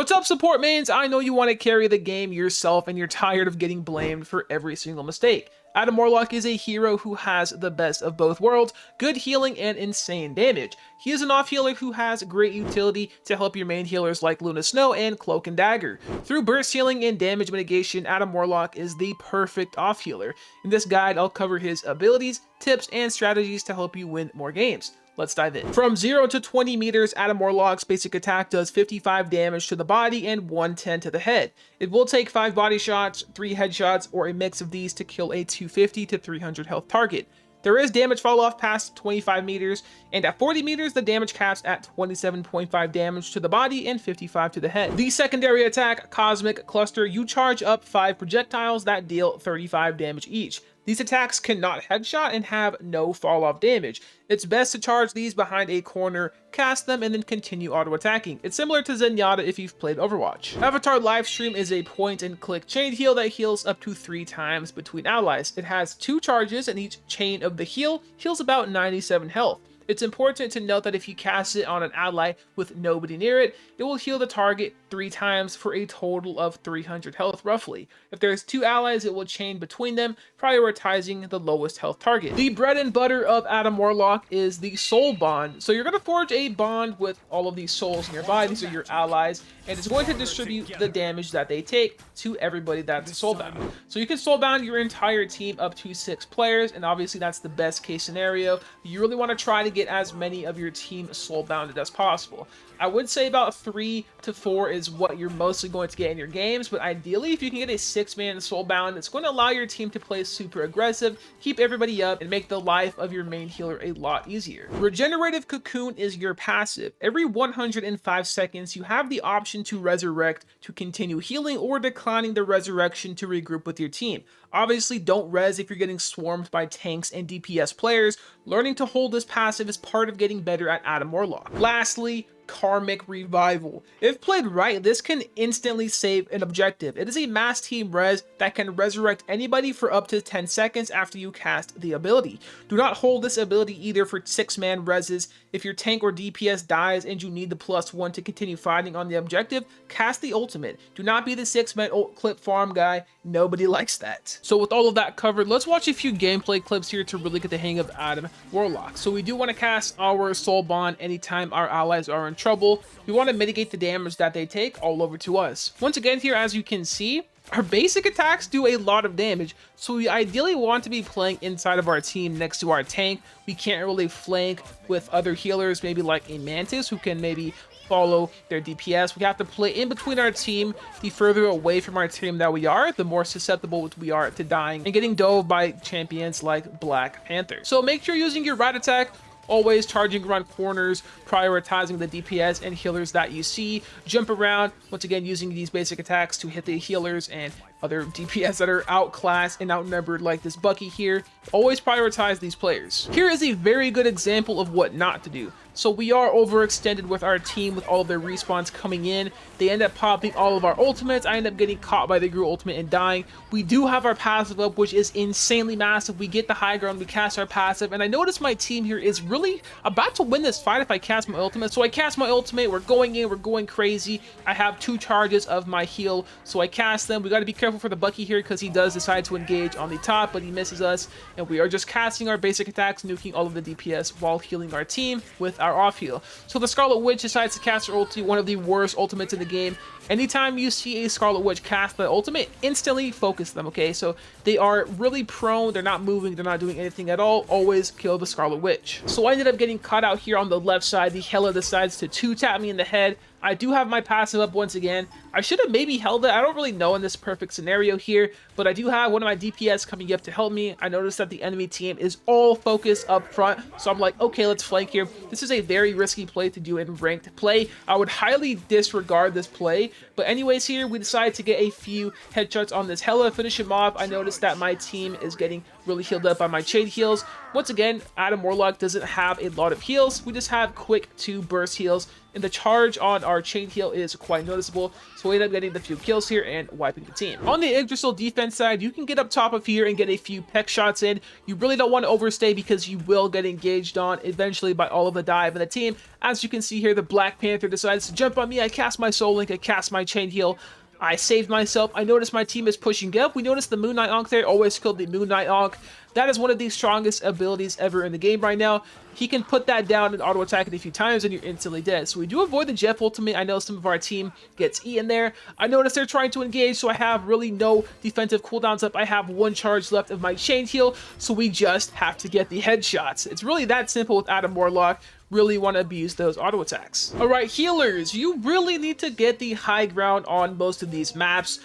What's up, support mains? I know you want to carry the game yourself and you're tired of getting blamed for every single mistake. Adam Warlock is a hero who has the best of both worlds, good healing and insane damage. He is an off healer who has great utility to help your main healers like Luna Snow and Cloak and Dagger. Through burst healing and damage mitigation, Adam Warlock is the perfect off healer. In this guide, I'll cover his abilities, tips, and strategies to help you win more games. Let's dive in. From 0 to 20 meters, Adam Warlock's basic attack does 55 damage to the body and 110 to the head. It will take 5 body shots, 3 headshots, or a mix of these to kill a 250 to 300 health target. There is damage fall off past 25 meters, and at 40 meters, the damage caps at 27.5 damage to the body and 55 to the head. The secondary attack, Cosmic Cluster, you charge up 5 projectiles that deal 35 damage each. These attacks cannot headshot and have no fall off damage. It's best to charge these behind a corner, cast them, and then continue auto-attacking. It's similar to Zenyatta if you've played Overwatch. Avatar Livestream is a point-and-click chain heal that heals up to 3 times between allies. It has 2 charges, and each chain of the heal heals about 97 health. It's important to note that if you cast it on an ally with nobody near it, it will heal the target 3 times for a total of 300 health roughly. If there's 2 allies, it will chain between them, prioritizing the lowest health target. The bread and butter of Adam Warlock is the soul bond. So you're going to forge a bond with all of these souls nearby. These are your allies, and it's going to distribute the damage that they take to everybody that's soulbound. So you can soulbound your entire team up to 6 players, and obviously that's the best case scenario. You really want to try to get as many of your team soulbounded as possible. I would say about 3 to 4 is what you're mostly going to get in your games, but ideally if you can get a 6-man soulbound, it's going to allow your team to play super aggressive, keep everybody up, and make the life of your main healer a lot easier. Regenerative Cocoon is your passive. Every 105 seconds, you have the option to resurrect to continue healing or declining the resurrection to regroup with your team. Obviously, don't res if you're getting swarmed by tanks and DPS players. Learning to hold this passive is part of getting better at Adam Warlock. Lastly, Karmic Revival. If played right, this can instantly save an objective. It is a mass team res that can resurrect anybody for up to 10 seconds after you cast the ability. Do not hold this ability either for 6-man reses. If your tank or DPS dies and you need the +1 to continue fighting on the objective, cast the ultimate. Do not be the 6-man ult clip farm guy. Nobody likes that. So with all of that covered, let's watch a few gameplay clips here to really get the hang of Adam Warlock. So we do want to cast our soul bond anytime our allies are in trouble. We want to mitigate the damage that they take all over to us. Once again here, as you can see, our basic attacks do a lot of damage, so we ideally want to be playing inside of our team next to our tank. We can't really flank with other healers, maybe like a Mantis who can maybe follow their DPS. We have to play in between our team. The further away from our team that we are, the more susceptible we are to dying and getting dove by champions like Black Panther. So make sure you're using your right attack, always charging around corners, prioritizing the DPS and healers that you see. Jump around, once again using these basic attacks to hit the healers and other DPS that are outclassed and outnumbered like this Bucky here. Always prioritize these players. Here is a very good example of what not to do. So we are overextended with our team with all of their respawns coming in. They end up popping all of our ultimates. I end up getting caught by the Gru ultimate and dying. We do have our passive up, which is insanely massive. We get the high ground, we cast our passive, and I notice my team here is really about to win this fight if I cast my ultimate. So I cast my ultimate, we're going in, we're going crazy. I have 2 charges of my heal, so I cast them. We got to be careful for the Bucky here because he does decide to engage on the top, but he misses us, and we are just casting our basic attacks, nuking all of the DPS while healing our team with our off heal. So the Scarlet Witch decides to cast her ulti, one of the worst ultimates in the game. Anytime you see a Scarlet Witch cast the ultimate, instantly focus them, okay? So they are really prone, they're not moving, they're not doing anything at all. Always kill the Scarlet Witch. So I ended up getting caught out here on the left side. The Hela decides to 2-tap me in the head. I do have my passive up once again. I should have maybe held it. I don't really know in this perfect scenario here, but I do have one of my DPS coming up to help me. I noticed that the enemy team is all focused up front, so I'm like, okay, let's flank here. This is a very risky play to do in ranked play. I would highly disregard this play, but anyways here, we decided to get a few headshots on this Hela, finish him off. I noticed that my team is getting really healed up by my chain heals. Once again, Adam Warlock doesn't have a lot of heals. We just have quick 2 burst heals, and the charge on our chain heal is quite noticeable, so we end up getting the few kills here and wiping the team. On the Yggdrasil defense side, you can get up top of here and get a few peck shots in. You really don't want to overstay because you will get engaged on eventually by all of the dive in the team. As you can see here, the Black Panther decides to jump on me. I cast my Soul Link, I cast my chain heal. I saved myself. I noticed my team is pushing up. We noticed the Moon Knight Ankh there. Always killed the Moon Knight Ankh. That is one of the strongest abilities ever in the game right now. He can put that down and auto attack it a few times and you're instantly dead. So we do avoid the Jeff ultimate. I know some of our team gets eaten there. I noticed they're trying to engage, so I have really no defensive cooldowns up. I have one charge left of my chain heal, so we just have to get the headshots. It's really that simple with Adam Warlock. Really want to abuse those auto attacks. All right, healers, you really need to get the high ground on most of these maps.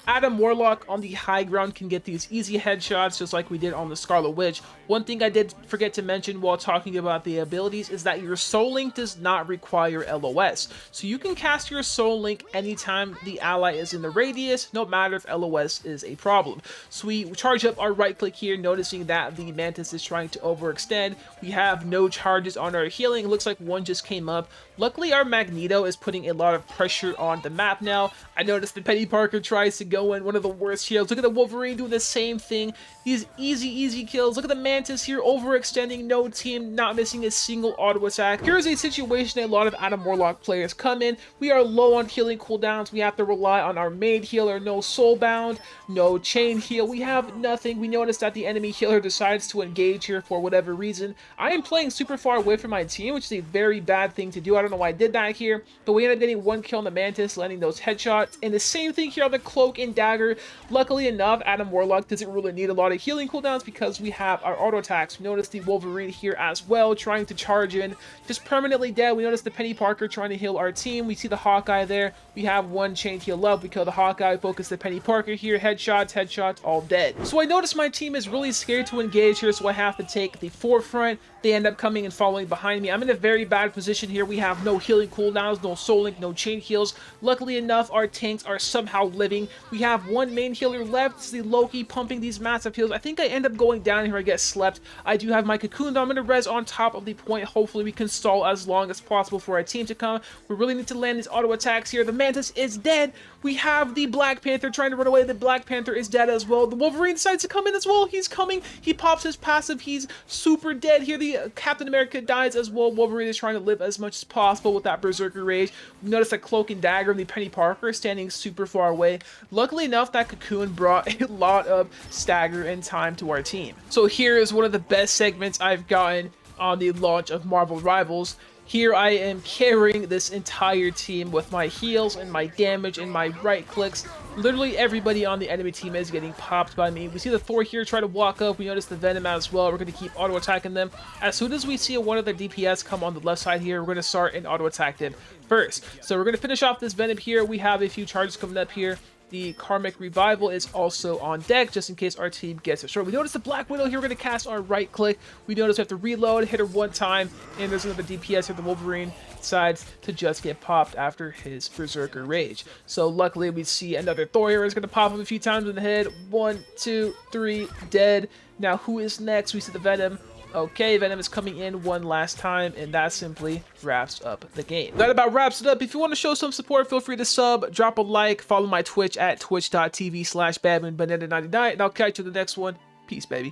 Adam Warlock on the high ground can get these easy headshots just like we did on the Scarlet Witch. One thing I did forget to mention while talking about the abilities is that your Soul Link does not require LOS. So you can cast your Soul Link anytime the ally is in the radius, no matter if LOS is a problem. So we charge up our right click here, noticing that the Mantis is trying to overextend. We have no charges on our healing. It looks like one just came up. Luckily, our Magneto is putting a lot of pressure on the map now. I noticed that Penny Parker tries to go in, one of the worst heals. Look at the Wolverine doing the same thing. These easy kills. Look at the Mantis here overextending, no team, not missing a single auto attack. Here's a situation a lot of Adam Warlock players come in. We are low on healing cooldowns. We have to rely on our main healer. No soulbound, no chain heal. We have nothing. We notice that the enemy healer decides to engage here for whatever reason. I am playing super far away from my team, which is a very bad thing to do. I don't know why I did that here, but we ended up getting one kill on the Mantis, landing those headshots. And the same thing here on the Cloak and Dagger. Luckily enough, Adam Warlock doesn't really need a lot of healing cooldowns because we have our auto attacks. We notice the Wolverine here as well, trying to charge in, just permanently dead. We notice the Penny Parker trying to heal our team. We see the Hawkeye there. We have one chain heal up. We kill the Hawkeye, focus the Penny Parker here. Headshots, all dead. So I notice my team is really scared to engage here, so I have to take the forefront. They end up coming and following behind me. I'm in a very bad position here. We have no healing cooldowns, no Soul Link, no chain heals. Luckily enough, our tanks are somehow living. We have one main healer left. It's the Loki pumping these massive heals. I think I end up going down here. I get slept. I do have my cocoon, though. I'm going to res on top of the point. Hopefully we can stall as long as possible for our team to come. We really need to land these auto attacks here. The Mantis is dead. We have the Black Panther trying to run away. The Black Panther is dead as well. The Wolverine decides to come in as well. He's coming. He pops his passive. He's super dead here. The Captain America dies as well. Wolverine is trying to live as much as possible with that Berserker Rage. We notice that Cloak and Dagger and the Penny Parker is standing super far away. Luckily enough, that cocoon brought a lot of stagger and time to our team. So here is one of the best segments I've gotten on the launch of Marvel Rivals. Here I am carrying this entire team with my heals and my damage and my right clicks. Literally everybody on the enemy team is getting popped by me. We see the Thor here try to walk up. We notice the Venom as well. We're going to keep auto attacking them. As soon as we see one of the DPS come on the left side here, we're going to start and auto attack them first. So we're going to finish off this Venom here. We have a few charges coming up here. The Karmic Revival is also on deck, just in case our team gets destroyed. We notice the Black Widow here. We're going to cast our right click. We notice we have to reload, hit her one time, and there's another DPS here. The Wolverine decides to just get popped after his Berserker Rage. So luckily we see another Thor here. Is going to pop him a few times in the head. 1, 2, 3, dead. Now who is next? We see the Venom. Okay, Venom is coming in one last time, and that simply wraps up the game. That about wraps it up. If you want to show some support, feel free to sub, drop a like, follow my Twitch at twitch.tv/badmanbanana99, and I'll catch you in the next one. Peace, baby.